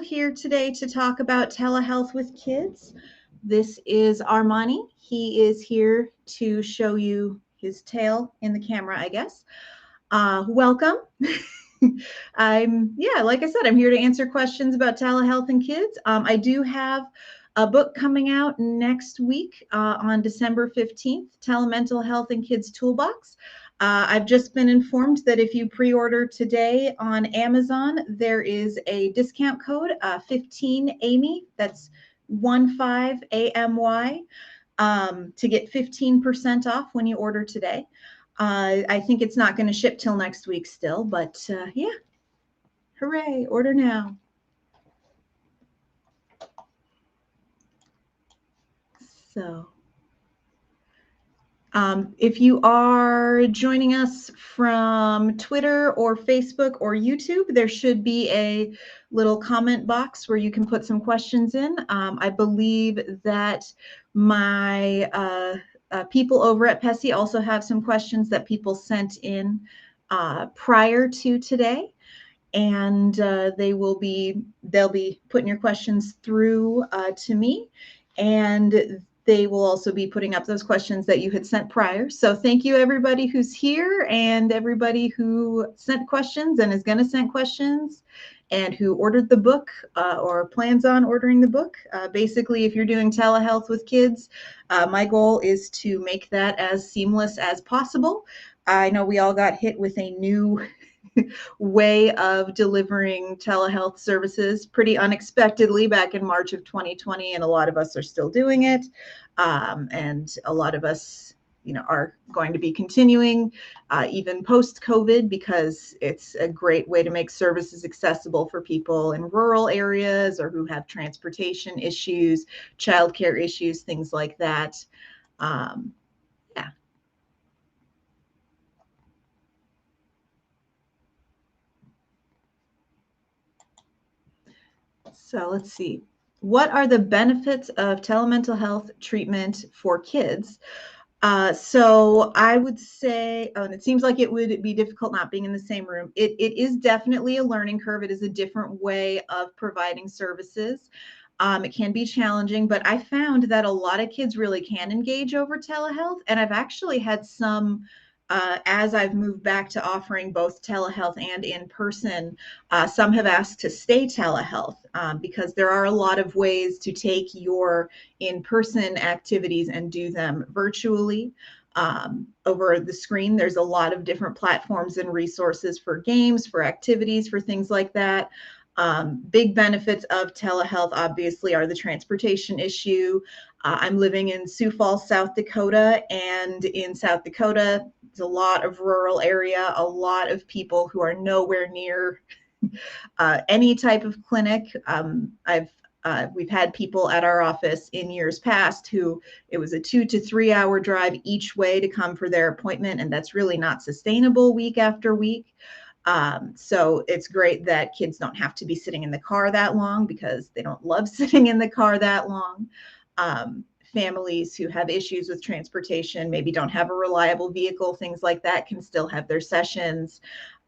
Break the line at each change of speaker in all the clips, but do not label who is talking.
Here today to talk about telehealth with kids. This is Armani. He is here to show you his tail in the camera, I guess. Welcome. Like I said, I'm here to answer questions about telehealth and kids. I do have a book coming out next week on December 15th, Telemental Health and Kids Toolbox. I've just been informed that if you pre-order today on Amazon, there is a discount code, 15AMY, that's 15AMY, to get 15% off when you order today. I think it's not going to ship till next week still, but yeah, hooray, order now. So if you are joining us from Twitter or Facebook or YouTube, there should be a little comment box where you can put some questions in. I believe that my people over at PESI also have some questions that people sent in prior to today. And they'll be putting your questions through to me, and they will also be putting up those questions that you had sent prior. So thank you everybody who's here and everybody who sent questions and is going to send questions and who ordered the book or plans on ordering the book. Basically, if you're doing telehealth with kids, my goal is to make that as seamless as possible. I know we all got hit with a new way of delivering telehealth services pretty unexpectedly back in March of 2020, and a lot of us are still doing it. And a lot of us, are going to be continuing even post-COVID, because it's a great way to make services accessible for people in rural areas or who have transportation issues, childcare issues, things like that. Yeah. So let's see. What are the benefits of telemental health treatment for kids? So I would say, and it seems like it would be difficult not being in the same room. It is definitely a learning curve. It is a different way of providing services. It can be challenging, but I found that a lot of kids really can engage over telehealth. And I've actually had some, as I've moved back to offering both telehealth and in person, some have asked to stay telehealth because there are a lot of ways to take your in-person activities and do them virtually. Over the screen, there's a lot of different platforms and resources for games, for activities, for things like that. Big benefits of telehealth, obviously, are the transportation issue. I'm living in Sioux Falls, South Dakota, and in South Dakota, it's a lot of rural area, a lot of people who are nowhere near any type of clinic. We've had people at our office in years past who it was a 2 to 3 hour drive each way to come for their appointment, and that's really not sustainable week after week. So it's great that kids don't have to be sitting in the car that long, because they don't love sitting in the car that long. Families who have issues with transportation, maybe don't have a reliable vehicle, things like that, can still have their sessions.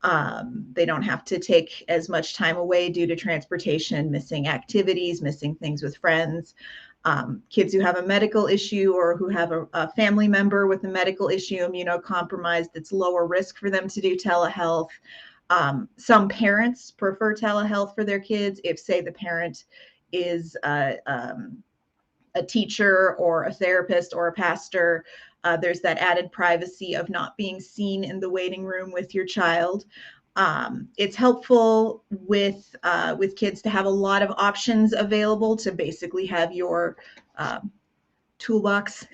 They don't have to take as much time away due to transportation, missing activities, missing things with friends. Kids who have a medical issue or who have a family member with a medical issue, immunocompromised, it's lower risk for them to do telehealth. Some parents prefer telehealth for their kids if, say, the parent is a teacher or a therapist or a pastor. There's that added privacy of not being seen in the waiting room with your child. It's helpful with kids to have a lot of options available, to basically have your toolbox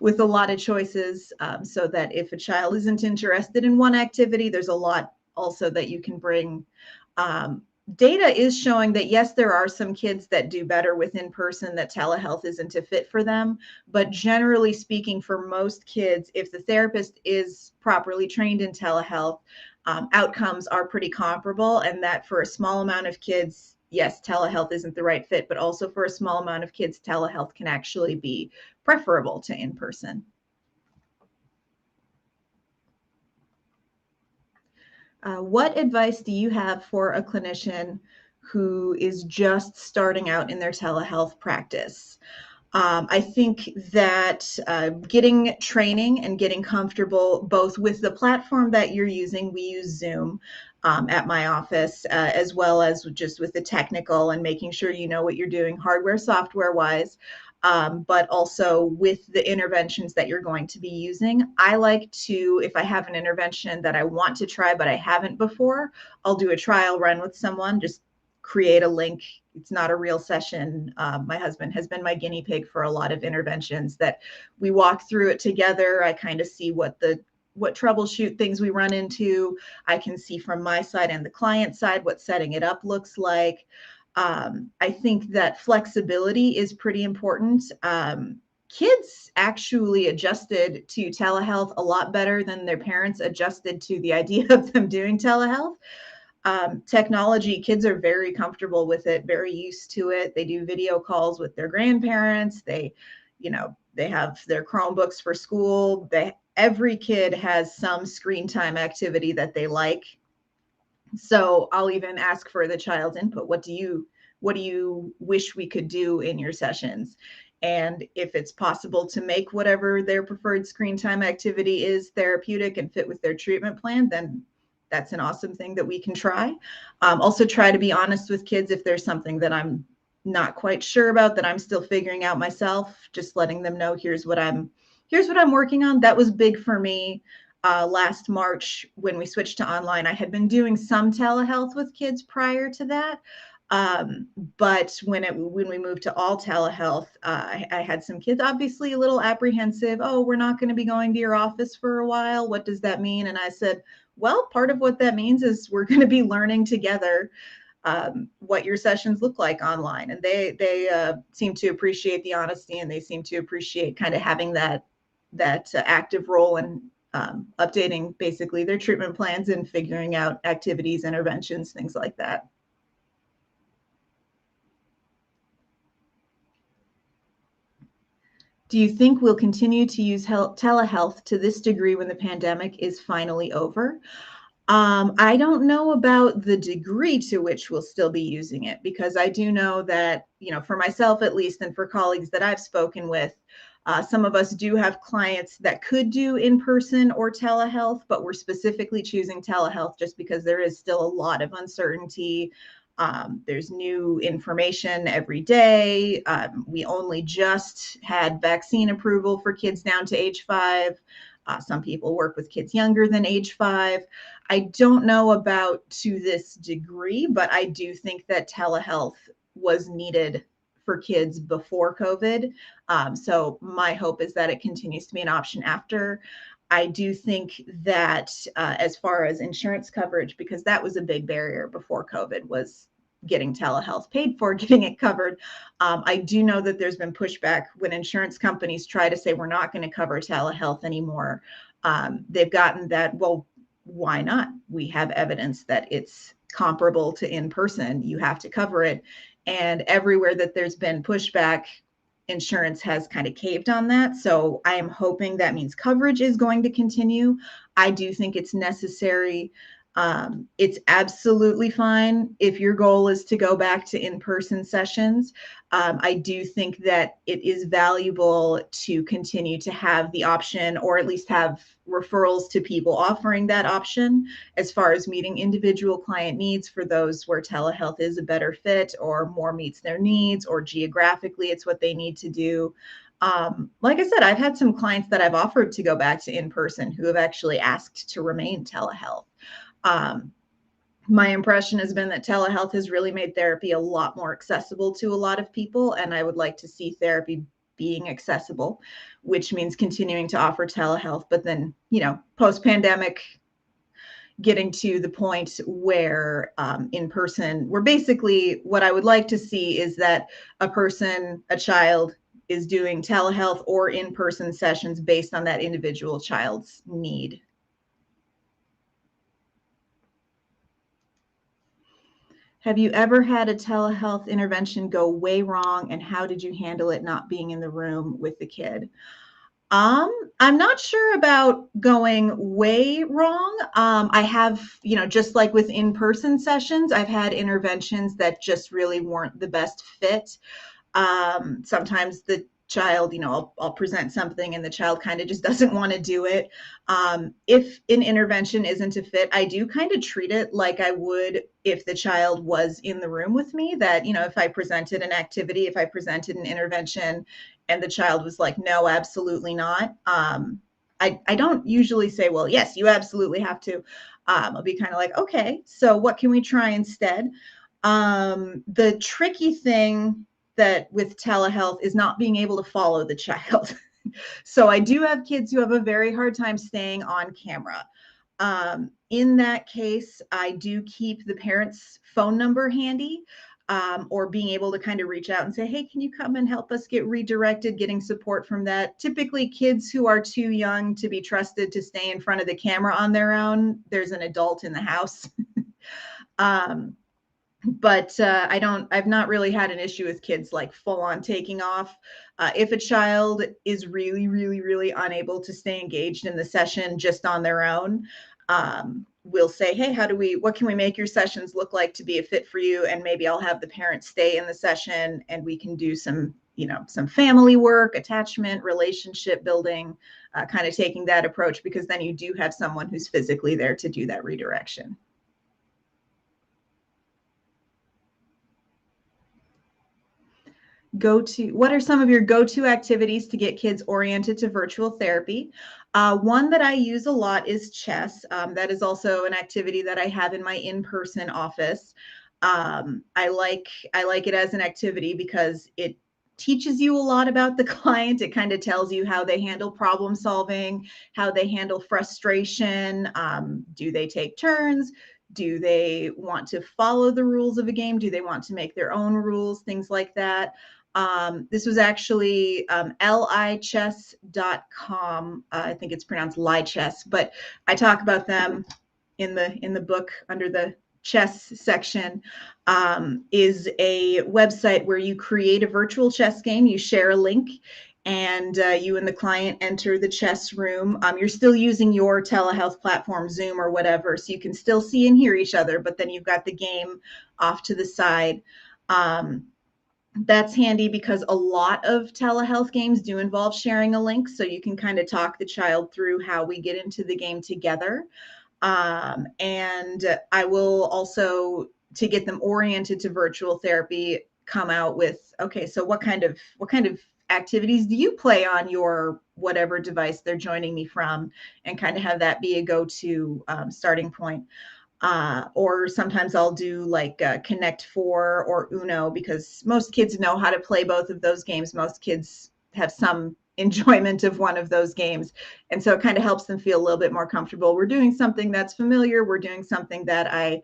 with a lot of choices, so that if a child isn't interested in one activity, there's a lot also that you can bring. Data is showing that, yes, there are some kids that do better with in-person, that telehealth isn't a fit for them. But generally speaking, for most kids, if the therapist is properly trained in telehealth, outcomes are pretty comparable. And that for a small amount of kids, yes, telehealth isn't the right fit, but also for a small amount of kids, telehealth can actually be preferable to in-person. What advice do you have for a clinician who is just starting out in their telehealth practice. I think that getting training and getting comfortable both with the platform that you're using, we use Zoom at my office, as well as just with the technical and making sure you know what you're doing hardware, software wise, but also with the interventions that you're going to be using. I like to, if I have an intervention that I want to try but I haven't before, I'll do a trial run with someone, just create a link. It's not a real session. My husband has been my guinea pig for a lot of interventions that we walk through it together. I kind of see what troubleshoot things we run into. I can see from my side and the client side what setting it up looks like. I think that flexibility is pretty important. Kids actually adjusted to telehealth a lot better than their parents adjusted to the idea of them doing telehealth. Technology, kids are very comfortable with it, very used to it. They do video calls with their grandparents. They have their Chromebooks for school. Every kid has some screen time activity that they like. So I'll even ask for the child's input. What do you wish we could do in your sessions? And if it's possible to make whatever their preferred screen time activity is therapeutic and fit with their treatment plan, then that's an awesome thing that we can try. Also try to be honest with kids if there's something that I'm not quite sure about that I'm still figuring out myself, just letting them know here's what I'm working on. That was big for me. Last March when we switched to online. I had been doing some telehealth with kids prior to that. But when we moved to all telehealth, I had some kids obviously a little apprehensive. Oh, we're not going to be going to your office for a while. What does that mean? And I said, well, part of what that means is we're going to be learning together what your sessions look like online. And they seem to appreciate the honesty, and they seem to appreciate kind of having that active role in updating basically their treatment plans and figuring out activities, interventions, things like that. Do you think we'll continue to use telehealth to this degree when the pandemic is finally over? I don't know about the degree to which we'll still be using it, because I do know that, for myself at least, and for colleagues that I've spoken with, some of us do have clients that could do in-person or telehealth, but we're specifically choosing telehealth just because there is still a lot of uncertainty. There's new information every day. We only just had vaccine approval for kids down to age 5. Some people work with kids younger than age 5. I don't know about to this degree, but I do think that telehealth was needed for kids before COVID. So my hope is that it continues to be an option after. I do think that as far as insurance coverage, because that was a big barrier before COVID, was getting telehealth paid for, getting it covered. I do know that there's been pushback when insurance companies try to say we're not going to cover telehealth anymore. They've gotten that, well, why not? We have evidence that it's comparable to in-person. You have to cover it. And everywhere that there's been pushback, insurance has kind of caved on that. So I am hoping that means coverage is going to continue. I do think it's necessary. It's absolutely fine if your goal is to go back to in-person sessions. I do think that it is valuable to continue to have the option, or at least have referrals to people offering that option as far as meeting individual client needs for those where telehealth is a better fit or more meets their needs, or geographically it's what they need to do. Like I said, I've had some clients that I've offered to go back to in-person who have actually asked to remain telehealth. My impression has been that telehealth has really made therapy a lot more accessible to a lot of people, and I would like to see therapy being accessible, which means continuing to offer telehealth, but then, post-pandemic, getting to the point where in person, where basically what I would like to see is that a child is doing telehealth or in-person sessions based on that individual child's need. Have you ever had a telehealth intervention go way wrong, and how did you handle it not being in the room with the kid? I'm not sure about going way wrong. I have, just like with in-person sessions, I've had interventions that just really weren't the best fit. Sometimes the child, I'll present something and the child kind of just doesn't want to do it. If an intervention isn't a fit, I do kind of treat it like I would if the child was in the room with me, that, if I presented an activity, if I presented an intervention and the child was like, no, absolutely not. I don't usually say, well, yes, you absolutely have to. I'll be kind of like, okay, so what can we try instead? The tricky thing that with telehealth is not being able to follow the child. So I do have kids who have a very hard time staying on camera. In that case, I do keep the parent's phone number handy, or being able to kind of reach out and say, hey, can you come and help us get redirected, getting support from that. Typically, kids who are too young to be trusted to stay in front of the camera on their own, there's an adult in the house. But I've not really had an issue with kids like full on taking off. If a child is really, really, really unable to stay engaged in the session just on their own, we'll say, hey, what can we make your sessions look like to be a fit for you? And maybe I'll have the parent stay in the session and we can do some family work, attachment, relationship building, kind of taking that approach, because then you do have someone who's physically there to do that redirection. What are some of your go-to activities to get kids oriented to virtual therapy? One that I use a lot is chess. That is also an activity that I have in my in-person office. I like it as an activity because it teaches you a lot about the client. It kind of tells you how they handle problem solving, how they handle frustration. Do they take turns? Do they want to follow the rules of a game? Do they want to make their own rules? Things like that. This was actually lichess.com. I think it's pronounced lichess, but I talk about them in the book under the chess section. Is a website where you create a virtual chess game. You share a link, and you and the client enter the chess room. You're still using your telehealth platform, Zoom or whatever, so you can still see and hear each other, but then you've got the game off to the side. That's handy because a lot of telehealth games do involve sharing a link, so you can kind of talk the child through how we get into the game together. And I will also, to get them oriented to virtual therapy, come out with, okay, so what kind of activities do you play on your whatever device they're joining me from, and kind of have that be a go-to starting point. Or sometimes I'll do like Connect 4 or Uno, because most kids know how to play both of those games. Most kids have some enjoyment of one of those games. And so it kind of helps them feel a little bit more comfortable. We're doing something that's familiar. We're doing something that I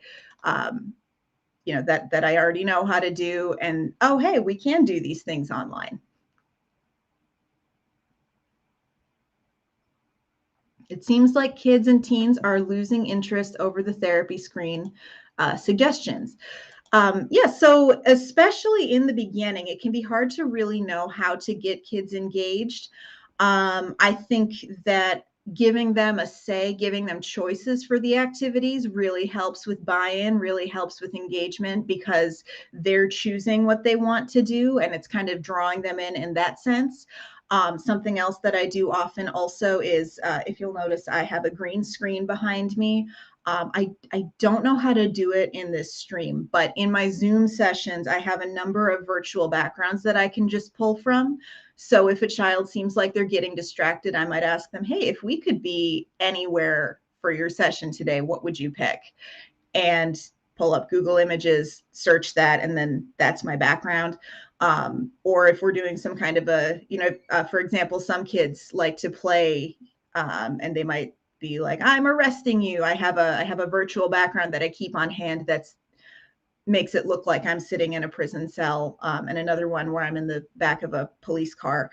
already know how to do. And, oh, hey, we can do these things online. It seems like kids and teens are losing interest over the therapy screen. Suggestions. So especially in the beginning, it can be hard to really know how to get kids engaged. I think that giving them a say, giving them choices for the activities really helps with buy-in, really helps with engagement, because they're choosing what they want to do, and it's kind of drawing them in that sense. Something else that I do often also is, if you'll notice, I have a green screen behind me. I don't know how to do it in this stream, but in my Zoom sessions, I have a number of virtual backgrounds that I can just pull from. So if a child seems like they're getting distracted, I might ask them, hey, if we could be anywhere for your session today, what would you pick? And pull up Google Images, search that, and then that's my background. Or if we're doing some kind of for example, some kids like to play, and they might be like, I'm arresting you. I have a virtual background that I keep on hand that's makes it look like I'm sitting in a prison cell, and another one where I'm in the back of a police car.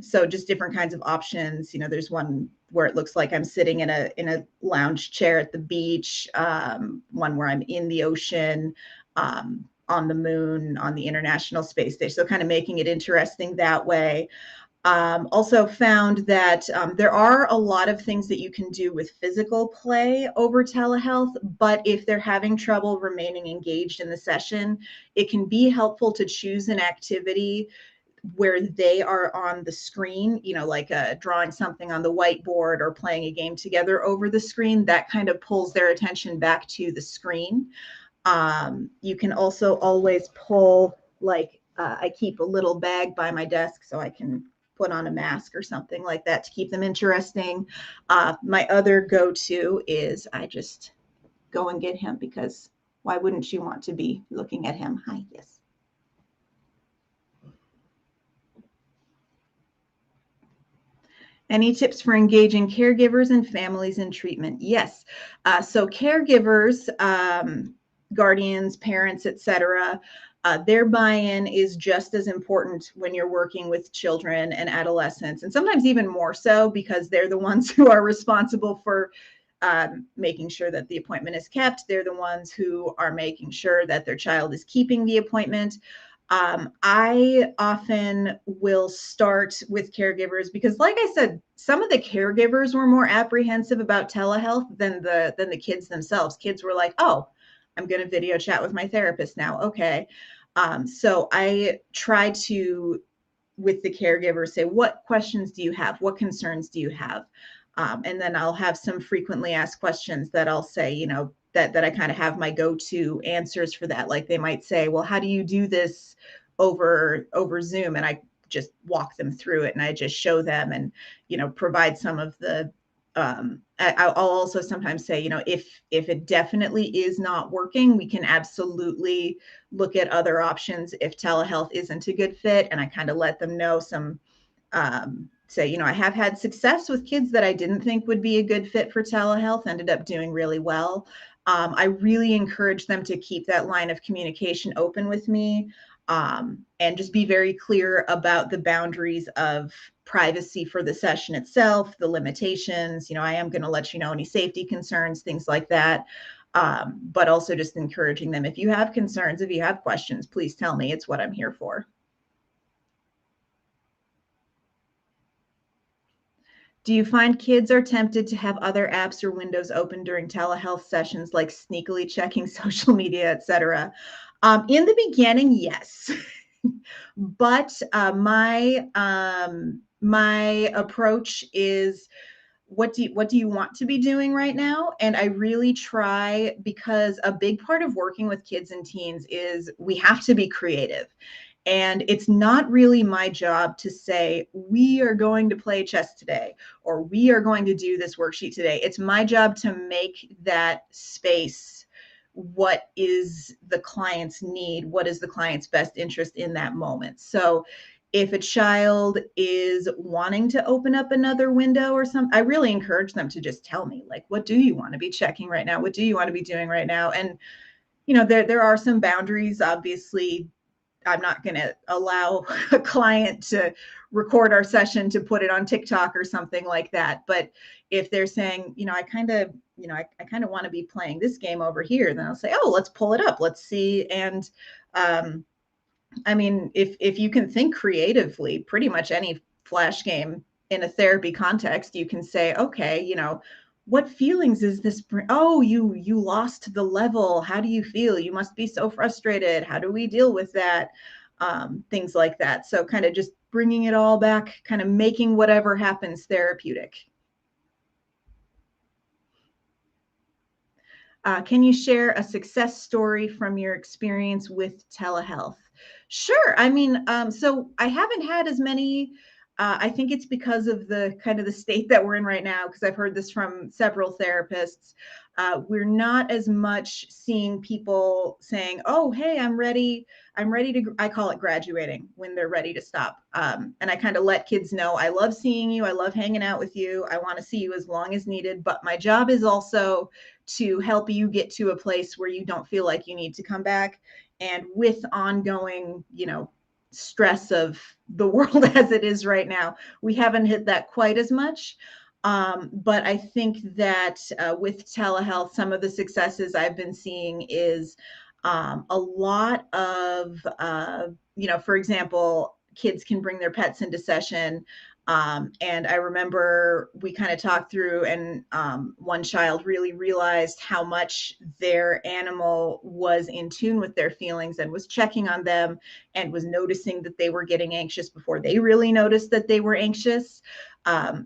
So just different kinds of options. There's one where it looks like I'm sitting in a lounge chair at the beach, one where I'm in the ocean, on the moon, on the International Space Station. So kind of making it interesting that way. Also found that there are a lot of things that you can do with physical play over telehealth, but if they're having trouble remaining engaged in the session, it can be helpful to choose an activity where they are on the screen, like drawing something on the whiteboard or playing a game together over the screen. That kind of pulls their attention back to the screen. You can also always pull, like, I keep a little bag by my desk so I can put on a mask or something like that to keep them interesting. My other go-to is I just go and get him, because why wouldn't you want to be looking at him? Hi, yes. Any tips for engaging caregivers and families in treatment? Yes. So caregivers, guardians, parents, etc., their buy-in is just as important when you're working with children and adolescents, and sometimes even more so, because they're the ones who are responsible for making sure that the appointment is kept. They're the ones who are making sure that their child is keeping the appointment. I often will start with caregivers because, like I said, some of the caregivers were more apprehensive about telehealth than the kids themselves. Kids were like, "Oh, I'm going to video chat with my therapist now." Okay. So I try to, with the caregiver, say, what questions do you have? What concerns do you have? And then I'll have some frequently asked questions that I'll say, that I kind of have my go-to answers for that. Like they might say, well, how do you do this over Zoom? And I just walk them through it, and I just show them, and provide some of the I'll also sometimes say, if it definitely is not working, we can absolutely look at other options if telehealth isn't a good fit. And I kind of let them know some, say, I have had success with kids that I didn't think would be a good fit for telehealth, ended up doing really well. I really encourage them to keep that line of communication open with me, and just be very clear about the boundaries of privacy for the session itself, the limitations. I am going to let you know any safety concerns, things like that. But also just encouraging them, if you have concerns, if you have questions, please tell me. It's what I'm here for. Do you find kids are tempted to have other apps or windows open during telehealth sessions, like sneakily checking social media, etc.? In the beginning, yes. But my approach is, what do you want to be doing right now? And I really try, because a big part of working with kids and teens is we have to be creative. And it's not really my job to say, we are going to play chess today, or we are going to do this worksheet today. It's my job to make that space what is the client's need, what is the client's best interest in that moment. So if a child is wanting to open up another window or something, I really encourage them to just tell me, like, what do you want to be checking right now? What do you want to be doing right now? And, there are some boundaries. Obviously, I'm not going to allow a client to record our session to put it on TikTok or something like that. But if they're saying, I kind of, I kind of want to be playing this game over here, then I'll say, oh, let's pull it up. Let's see. And, I mean, if you can think creatively, pretty much any flash game in a therapy context, you can say, okay, what feelings is this? Oh, you lost the level. How do you feel? You must be so frustrated. How do we deal with that? Things like that. So kind of just bringing it all back, kind of making whatever happens therapeutic. Can you share a success story from your experience with telehealth? Sure. I mean, so I haven't had as many. I think it's because of the kind of the state that we're in right now, because I've heard this from several therapists. We're not as much seeing people saying, "Oh, hey, I'm ready. I'm ready to." I call it graduating, when they're ready to stop. And I kind of let kids know, I love seeing you. I love hanging out with you. I want to see you as long as needed. But my job is also to help you get to a place where you don't feel like you need to come back. And with ongoing, stress of the world as it is right now, we haven't hit that quite as much. But I think that with telehealth, some of the successes I've been seeing is a lot of, for example, kids can bring their pets into session. And I remember we kind of talked through, and one child really realized how much their animal was in tune with their feelings and was checking on them and was noticing that they were getting anxious before they really noticed that they were anxious.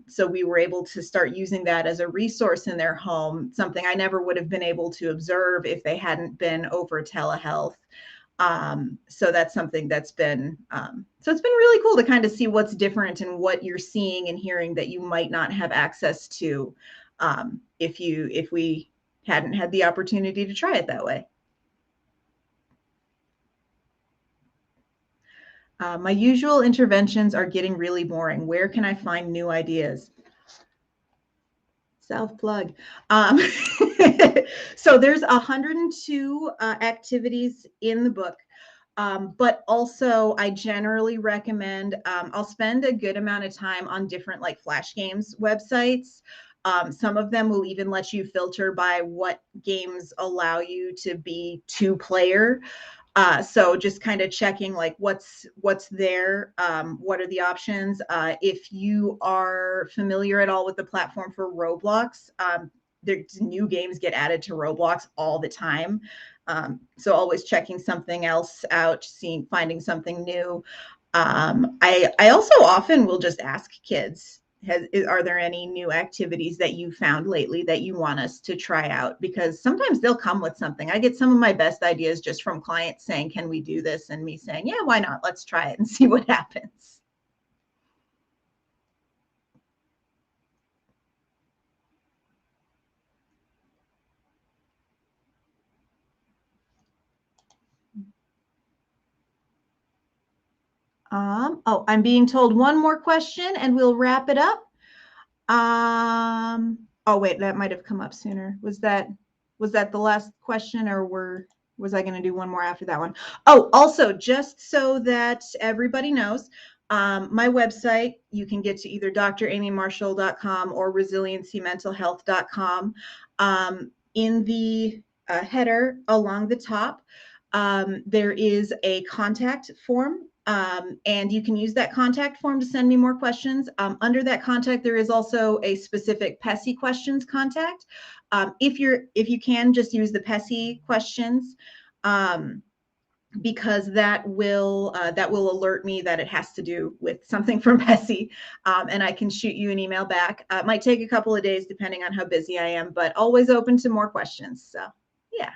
So we were able to start using that as a resource in their home, something I never would have been able to observe if they hadn't been over telehealth. So that's something that's been, so it's been really cool to kind of see what's different and what you're seeing and hearing that you might not have access to if we hadn't had the opportunity to try it that way. My usual interventions are getting really boring. Where can I find new ideas? Self-plug. So there's 102 activities in the book. But also I generally recommend, I'll spend a good amount of time on different like Flash Games websites. Some of them will even let you filter by what games allow you to be two-player. So just kind of checking like what's there, what are the options. If you are familiar at all with the platform for Roblox, there's new games get added to Roblox all the time. So always checking something else out, finding something new. I also often will just ask kids, are there any new activities that you found lately that you want us to try out? Because sometimes they'll come with something. I get some of my best ideas just from clients saying, can we do this? And me saying, yeah, why not? Let's try it and see what happens. Oh, I'm being told one more question and we'll wrap it up. Oh wait, that might have come up sooner. Was that the last question, or was I going to do one more after that one? Oh, also, just so that everybody knows, my website, you can get to either dramymarschall.com or resiliencymentalhealth.com. In the header along the top, there is a contact form. And you can use that contact form to send me more questions. Under that contact, there is also a specific PESI questions contact. If you can, just use the PESI questions, because that will alert me that it has to do with something from PESI, and I can shoot you an email back. It might take a couple of days depending on how busy I am, but always open to more questions. So yeah.